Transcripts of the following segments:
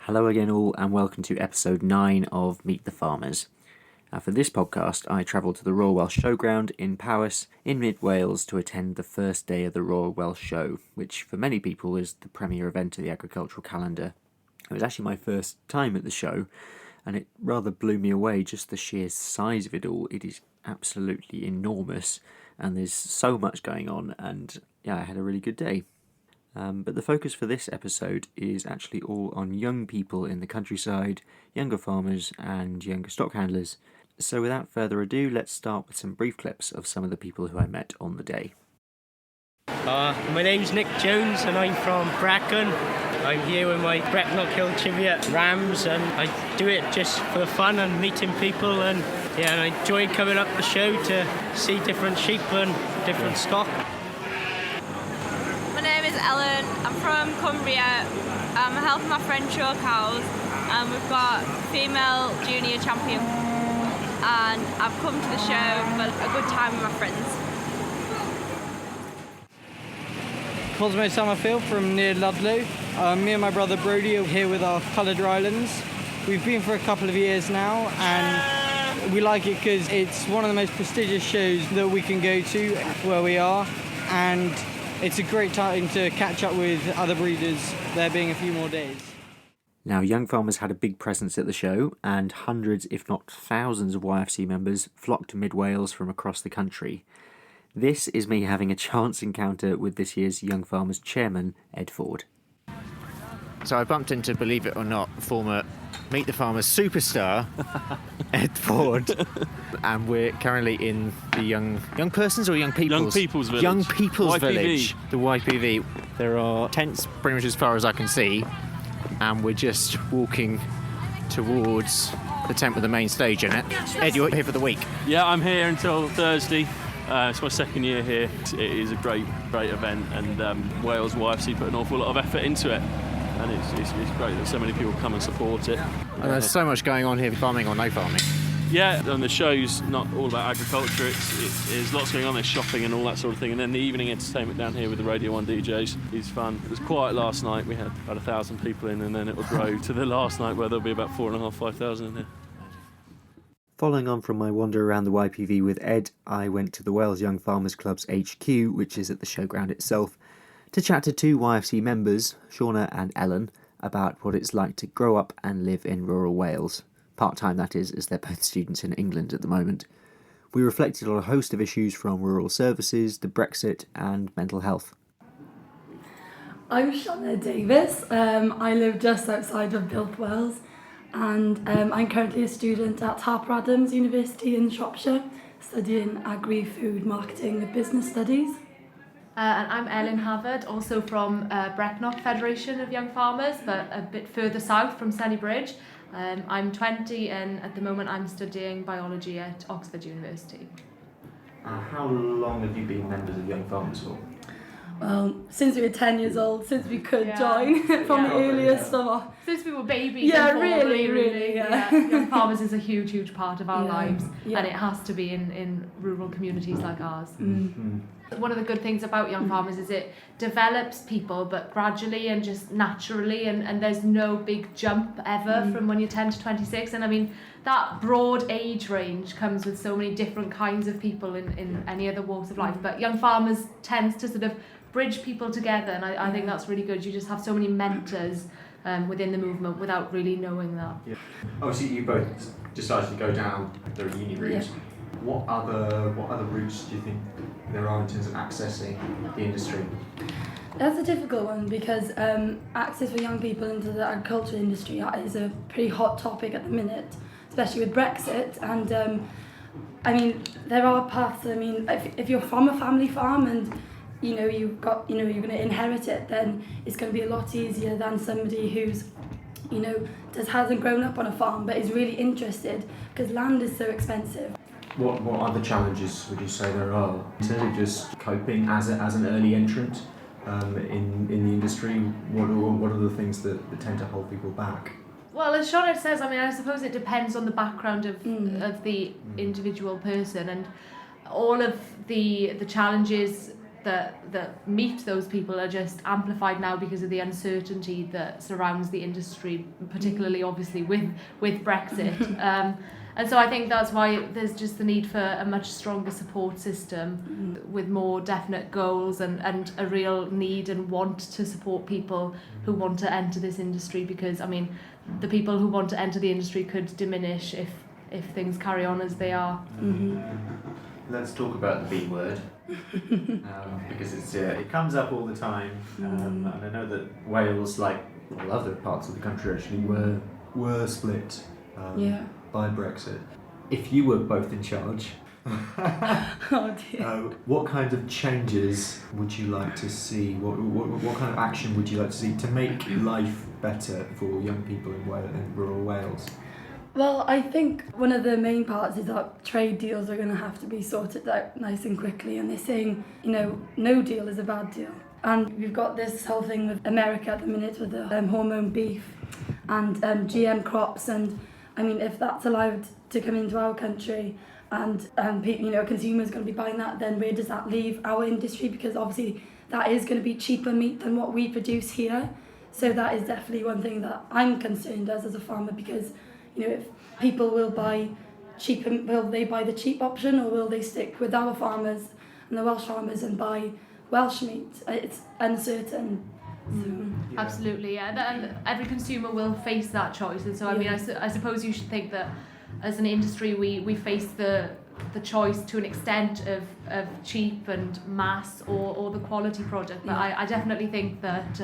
Hello again all and welcome to episode 9 of Meet the Farmers. For this podcast I travelled to the Royal Welsh Showground in Powys in mid-Wales to attend the first day of the Royal Welsh Show, which for many people is the premier event of the agricultural calendar. It was actually my first time at the show and it rather blew me away, just the sheer size of it all. It is absolutely enormous and there's so much going on, and I had a really good day. But the focus for this episode is actually all on young people in the countryside, younger farmers and younger stock handlers. So without further ado, let's start with some brief clips of some of the people who I met on the day. My name's Nick Jones and I'm from Brecon. I'm here with my Brecknock Hill Cheviot rams, and I do it just for fun and meeting people, and I enjoy coming up the show to see different sheep and different stock. Ellen, I'm from Cumbria. I'm helping my friend show cows, and we've got female junior champion, and I've come to the show for a good time with my friends. Cosmo Summerfield from near Ludlow. Me and my brother Brody are here with our coloured Rylands. We've been for a couple of years now, and we like it because it's one of the most prestigious shows that we can go to where we are, and it's a great time to catch up with other breeders, there being a few more days. Now, Young Farmers had a big presence at the show, and hundreds, if not thousands of YFC members flocked to mid-Wales from across the country. This is me having a chance encounter with this year's Young Farmers chairman, Ed Ford. So I bumped into, believe it or not, former Meet the Farmers superstar, Ed Ford. And we're currently in the young persons or young people's? Young People's Village. Young People's YPV. Village. The YPV. There are tents pretty much as far as I can see, and we're just walking towards the tent with the main stage in it. Ed, you're here for the week. Yeah, I'm here until Thursday. It's my second year here. It is a great event, and Wales YFC put an awful lot of effort into it. And it's great that so many people come and support it. And there's so much going on here, farming or no farming. Yeah, and the show's not all about agriculture. There's lots going on. There's shopping and all that sort of thing. And then the evening entertainment down here with the Radio 1 DJs is fun. It was quiet last night. We had about 1,000 people in, and then it will grow to the last night where there'll be about 4,500, 5,000 in here. Following on from my wander around the YPV with Ed, I went to the Wales Young Farmers Club's HQ, which is at the showground itself, to chat to two YFC members, Shauna and Ellen, about what it's like to grow up and live in rural Wales. Part-time, that is, as they're both students in England at the moment. We reflected on a host of issues from rural services to Brexit and mental health. I'm Shauna Davis. I live just outside of Builth, Wales, and I'm currently a student at Harper Adams University in Shropshire, studying agri-food marketing with business studies. And I'm Ellen Havard, also from Brecknock Federation of Young Farmers, but a bit further south from Sennybridge. I'm 20 and at the moment I'm studying biology at Oxford University. How long have you been members of Young Farmers for? Well, since we were 10 years old, since we could join from the earliest of our... Since we were babies. Yeah, really. Young Farmers is a huge part of our lives, and Yeah. it has to be in rural communities like ours. Mm-hmm. One of the good things about Young Farmers is it develops people, but gradually and just naturally, and there's no big jump ever from when you're 10 to 26. And I mean, that broad age range comes with so many different kinds of people in any other walks of life. But Young Farmers tends to sort of bridge people together, and I think that's really good. You just have so many mentors within the movement without really knowing that. Yeah. Obviously, you both decided to go down the uni route. Yeah. What other routes do you think there are in terms of accessing the industry? That's a difficult one because access for young people into the agriculture industry is a pretty hot topic at the minute, especially with Brexit. And I mean, there are paths. I mean, if you're from a family farm and you're going to inherit it, then it's going to be a lot easier than somebody who's hasn't grown up on a farm but is really interested, because land is so expensive. What other challenges would you say there are in terms of just coping as an early entrant in the industry? What are the things that tend to hold people back? Well, as Shauna says, I mean, I suppose it depends on the background of the individual person, and all of the challenges that meet those people are just amplified now because of the uncertainty that surrounds the industry, particularly obviously with Brexit. And so I think that's why there's just the need for a much stronger support system with more definite goals and a real need and want to support people who want to enter this industry, because I mean the people who want to enter the industry could diminish if things carry on as they are. Let's talk about the B word, because it comes up all the time, and I know that Wales, like all other parts of the country, actually were split by Brexit. If you were both in charge, Oh dear. what kind of changes would you like to see? What kind of action would you like to see to make life better for young people in rural Wales? Well, I think one of the main parts is that trade deals are going to have to be sorted out nice and quickly, and they're saying, no deal is a bad deal. And we've got this whole thing with America at the minute with the hormone beef and GM crops, and I mean, if that's allowed to come into our country and consumers are going to be buying that, then where does that leave our industry? Because obviously that is going to be cheaper meat than what we produce here. So that is definitely one thing that I'm concerned as a farmer, because if people will buy cheap, will they buy the cheap option, or will they stick with our farmers and the Welsh farmers and buy Welsh meat? It's uncertain. So. Absolutely, yeah. And every consumer will face that choice, and so I mean, I suppose you should think that as an industry we face the choice to an extent of cheap and mass or the quality product, but I definitely think that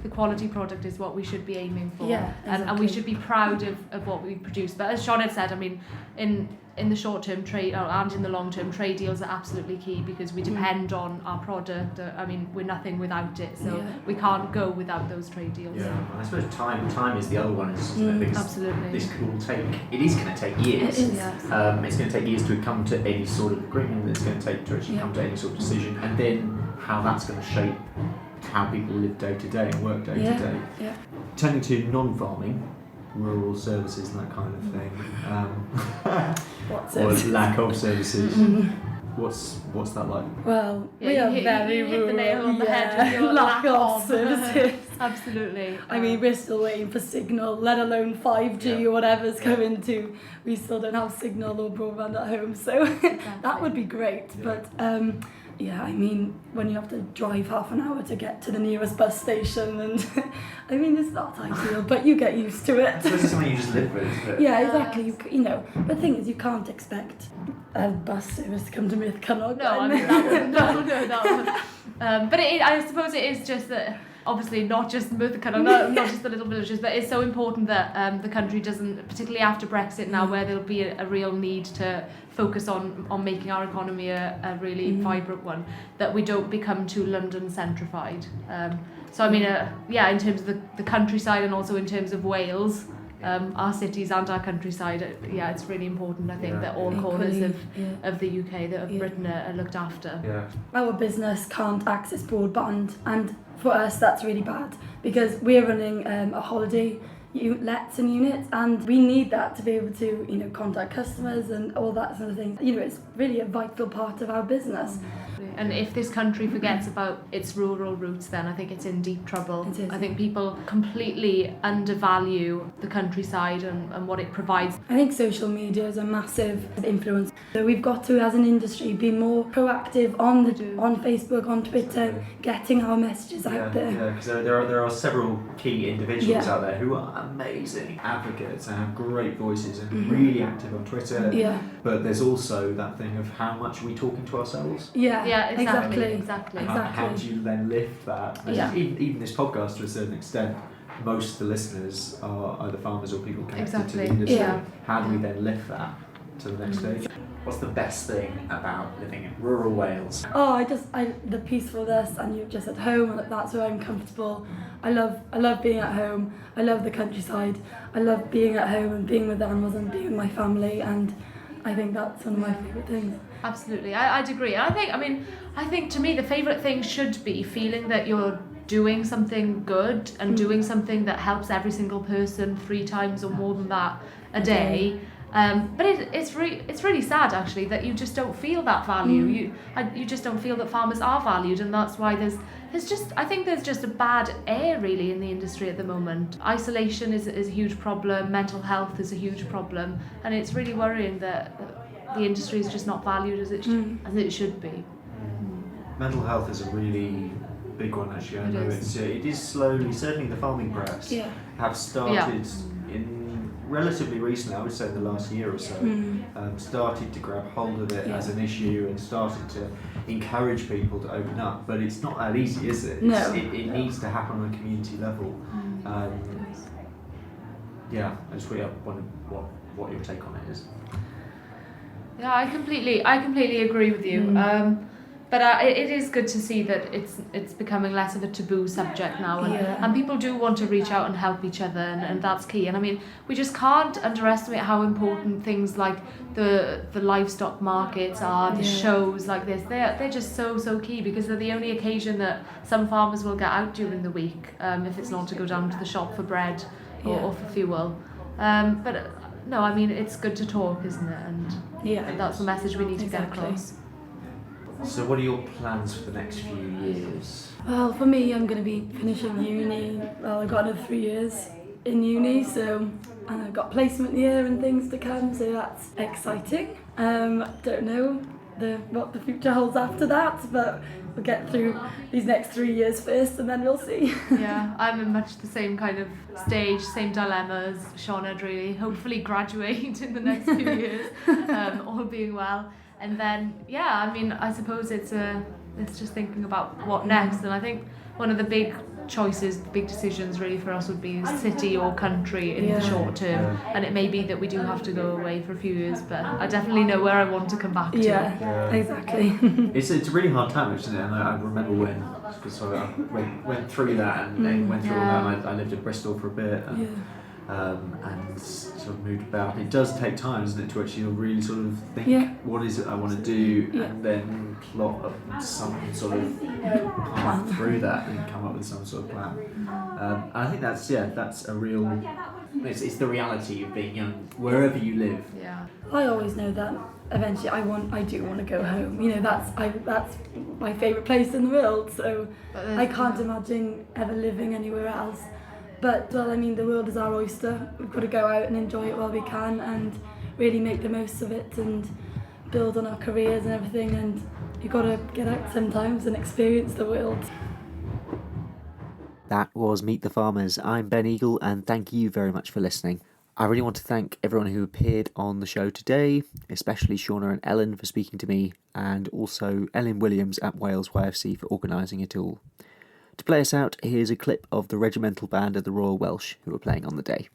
the quality product is what we should be aiming for, and we should be proud of what we produce. But as Sean had said, I mean, in the short term trade and in the long term, trade deals are absolutely key, because we depend on our product. I mean, we're nothing without it, so we can't go without those trade deals. Yeah, I suppose time is the other one, isn't it? Because absolutely. This could all it is going to take years. It is, yes. It's going to take years to come to any sort of agreement. It's going to take to actually come to any sort of decision, and then how that's going to shape how people live day to day and work day to day. Yeah. Turning to non-farming, rural services and that kind of thing, What's or it? lack of services. What's that like? Well, we are very rural. You hit the nail on the head with your lack of services. Absolutely. I mean, we're still waiting for signal, let alone 5G or whatever's coming to. We still don't have signal or broadband at home, so that would be great. But I mean, when you have to drive half an hour to get to the nearest bus station, and I mean, it's not ideal, but you get used to it. So this is something you just live with, isn't it? Yeah, exactly. But the thing is, you can't expect a bus service to come to Mythcanog. No, I mean, that would. But I suppose it is just that, obviously not just Mythcanog, not just the little villages, but it's so important that the country doesn't, particularly after Brexit now, where there'll be a real need to focus on making our economy a really vibrant one, that we don't become too London centrified. So I mean, in terms of the countryside, and also in terms of Wales, our cities and our countryside, it's really important, I think, that all corners of the UK, that of Britain are looked after. Yeah. Our business can't access broadband, and for us that's really bad, because we're running a holiday lets and units, and we need that to be able to contact customers and all that sort of thing. It's really a vital part of our business. And if this country forgets about its rural roots, then I think it's in deep trouble. It is. I think people completely undervalue the countryside and what it provides. I think social media is a massive influence. So we've got to, as an industry, be more proactive on Facebook, on Twitter, getting our messages out there. Yeah, because there are several key individuals out there who are amazing advocates and have great voices and really active on Twitter. Yeah. But there's also that thing of how much are we talking to ourselves? Yeah, exactly. How do you then lift that? And even this podcast, to a certain extent, most of the listeners are either farmers or people connected to the industry. Yeah. How do we then lift that to the next stage? What's the best thing about living in rural Wales? Oh, the peacefulness, and you're just at home, and that's where I'm comfortable. I love being at home. I love the countryside. I love being at home and being with the animals and being with my family, and I think that's one of my favourite things. Absolutely, I'd agree. I think to me the favourite thing should be feeling that you're doing something good and doing something that helps every single person 3 times or more than that a day. But it's really sad actually that you just don't feel that value. You just don't feel that farmers are valued, and that's why I think there's just a bad air really in the industry at the moment. Isolation is a huge problem. Mental health is a huge problem, and it's really worrying that the industry is just not valued as it should be. Mental health is a really big one actually. I know it is slowly, certainly the farming press have started in relatively recently, I would say in the last year or so, started to grab hold of it as an issue and started to encourage people to open up. But it's not that easy, is it? No. It needs to happen on a community level. I just really wonder what your take on it is. Yeah, I completely agree with you. But it is good to see that it's becoming less of a taboo subject now, and people do want to reach out and help each other, and that's key. And I mean, we just can't underestimate how important things like the livestock markets are, the shows like this. They're just so key, because they're the only occasion that some farmers will get out during the week, if it's not to go down to the shop for bread or for fuel. But no, I mean, it's good to talk, isn't it? And that's the message we need to get across. So what are your plans for the next few years? Well, for me, I'm going to be finishing uni. Well, I've got another 3 years in uni, and I've got placement year and things to come, so that's exciting. Don't know what the future holds after that, but we'll get through these next 3 years first, and then we'll see. Yeah, I'm in much the same kind of stage, same dilemma as Shauna, really. Hopefully graduate in the next few years, all being well. And then, I mean, I suppose it's just thinking about what next. And I think one of the big choices, the big decisions really for us would be city or country in the short term. And it may be that we do have to go away for a few years, but I definitely know where I want to come back to. Yeah, exactly. It's a really hard time, isn't it? And I remember when, because I went through that and went through all that. And I lived in Bristol for a bit. And sort of moved about. It does take time, doesn't it, to actually really sort of think, what is it I want to do, and then plot some sort of path through that and come up with some sort of plan. And I think that's a real. It's the reality of being young, wherever you live. Yeah. I always know that eventually I do want to go home. You know, that's my favourite place in the world. So I can't imagine ever living anywhere else. But, well, I mean, the world is our oyster. We've got to go out and enjoy it while we can and really make the most of it and build on our careers and everything. And you've got to get out sometimes and experience the world. That was Meet the Farmers. I'm Ben Eagle, and thank you very much for listening. I really want to thank everyone who appeared on the show today, especially Shauna and Ellen for speaking to me, and also Ellen Williams at Wales YFC for organising it all. To play us out, here's a clip of the regimental band of the Royal Welsh who were playing on the day.